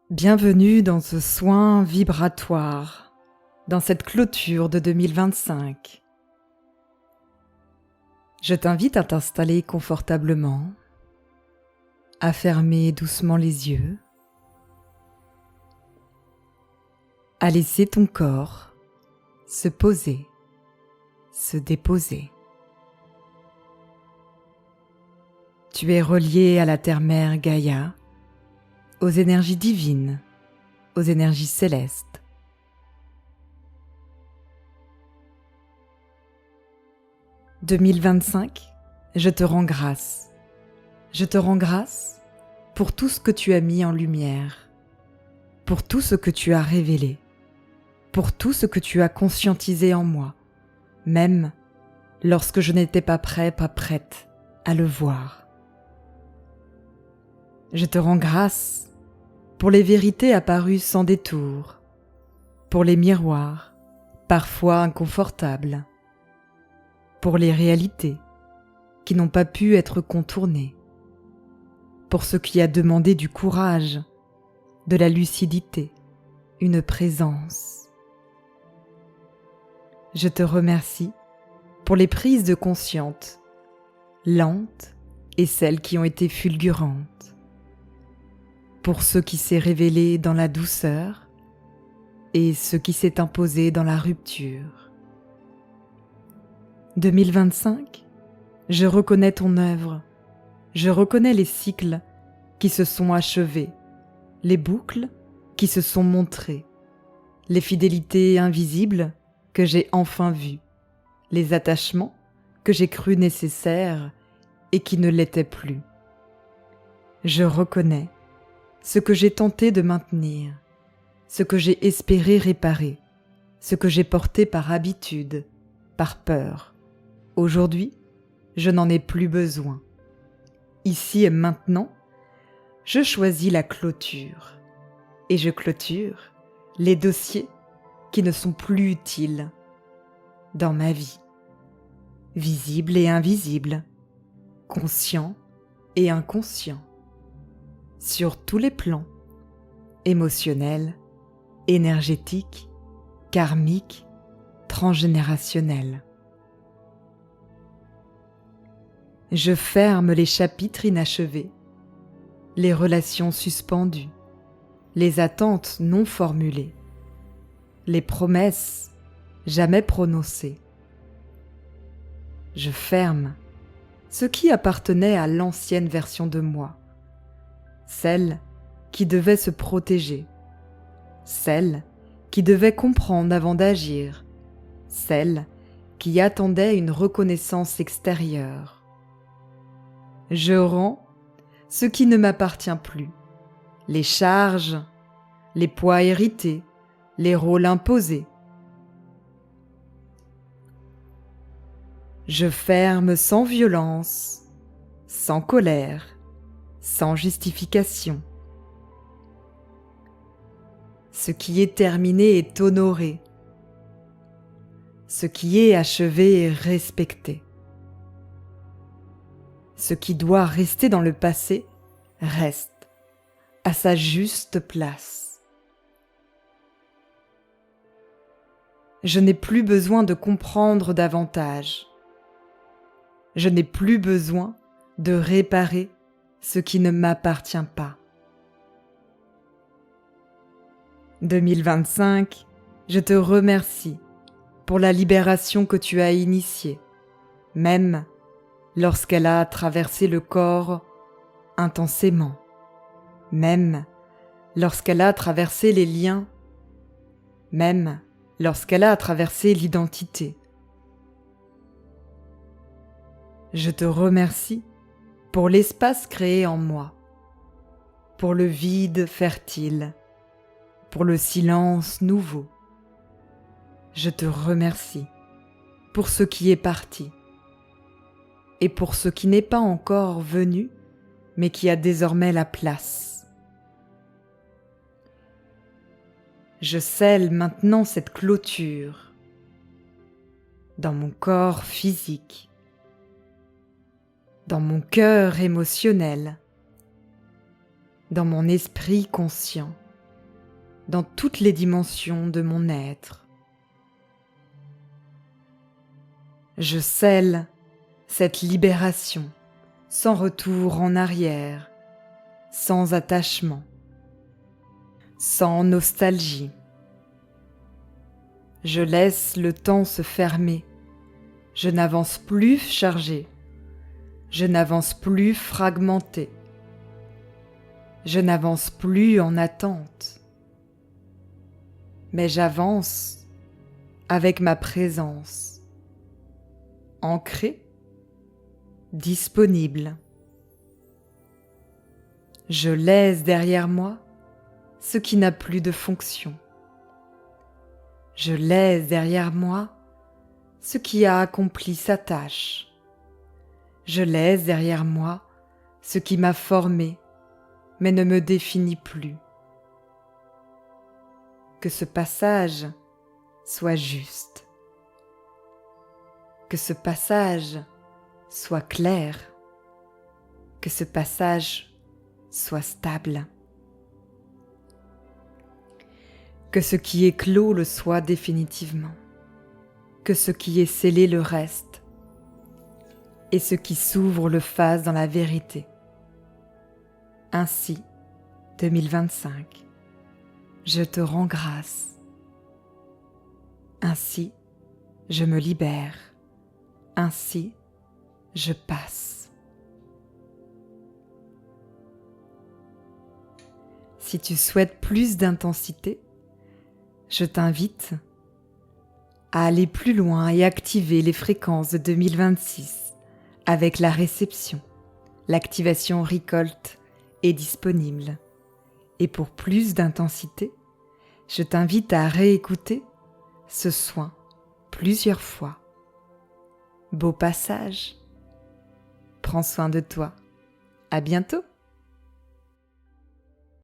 Bienvenue dans ce soin vibratoire, dans cette clôture de 2025. Je t'invite à t'installer confortablement, à fermer doucement les yeux, à laisser ton corps se poser, se déposer. Tu es relié à la terre-mère Gaïa, aux énergies divines, aux énergies célestes. « 2025, je te rends grâce. Je te rends grâce pour tout ce que tu as mis en lumière, pour tout ce que tu as révélé, pour tout ce que tu as conscientisé en moi, même lorsque je n'étais pas prêt, pas prête à le voir. Je te rends grâce pour les vérités apparues sans détour, pour les miroirs, parfois inconfortables, pour les réalités qui n'ont pas pu être contournées, pour ce qui a demandé du courage, de la lucidité, une présence. Je te remercie pour les prises de conscience, lentes et celles qui ont été fulgurantes, pour ce qui s'est révélé dans la douceur et ce qui s'est imposé dans la rupture. 2025, je reconnais ton œuvre, je reconnais les cycles qui se sont achevés, les boucles qui se sont montrées, les fidélités invisibles que j'ai enfin vues, les attachements que j'ai cru nécessaires et qui ne l'étaient plus. Je reconnais ce que j'ai tenté de maintenir, ce que j'ai espéré réparer, ce que j'ai porté par habitude, par peur. Aujourd'hui, je n'en ai plus besoin. Ici et maintenant, je choisis la clôture et je clôture les dossiers qui ne sont plus utiles dans ma vie, visibles et invisibles, conscients et inconscients, sur tous les plans, émotionnels, énergétiques, karmiques, transgénérationnels. Je ferme les chapitres inachevés, les relations suspendues, les attentes non formulées, les promesses jamais prononcées. Je ferme ce qui appartenait à l'ancienne version de moi, celle qui devait se protéger, celle qui devait comprendre avant d'agir, celle qui attendait une reconnaissance extérieure. Je rends ce qui ne m'appartient plus, les charges, les poids hérités, les rôles imposés. Je ferme sans violence, sans colère, sans justification. Ce qui est terminé est honoré. Ce qui est achevé est respecté. Ce qui doit rester dans le passé reste à sa juste place. Je n'ai plus besoin de comprendre davantage. Je n'ai plus besoin de réparer ce qui ne m'appartient pas. 2025, je te remercie pour la libération que tu as initiée, même lorsqu'elle a traversé le corps intensément, même lorsqu'elle a traversé les liens, même lorsqu'elle a traversé l'identité. Je te remercie pour l'espace créé en moi, pour le vide fertile, pour le silence nouveau. Je te remercie pour ce qui est parti et pour ce qui n'est pas encore venu, mais qui a désormais la place. Je scelle maintenant cette clôture dans mon corps physique, dans mon cœur émotionnel, dans mon esprit conscient. dans toutes les dimensions de mon être. Je scelle cette libération sans retour en arrière, sans attachement, sans nostalgie. Je laisse le temps se fermer. Je n'avance plus chargé. Je n'avance plus fragmenté. Je n'avance plus en attente. Mais j'avance avec ma présence, ancrée, disponible. Je laisse derrière moi ce qui n'a plus de fonction. Je laisse derrière moi ce qui a accompli sa tâche. Je laisse derrière moi ce qui m'a formé, mais ne me définit plus. Que ce passage soit juste. Que ce passage soit clair. Que ce passage soit stable. Que ce qui est clos le soit définitivement. Que ce qui est scellé le reste. Et ce qui s'ouvre le fasse dans la vérité. Ainsi, 2025, je te rends grâce. Ainsi, je me libère. Ainsi, je passe. Si tu souhaites plus d'intensité, je t'invite à aller plus loin et activer les fréquences de 2026 avec la réception. L'activation récolte est disponible. Et pour plus d'intensité, je t'invite à réécouter ce soin plusieurs fois. Beau passage. Prends soin de toi. À bientôt.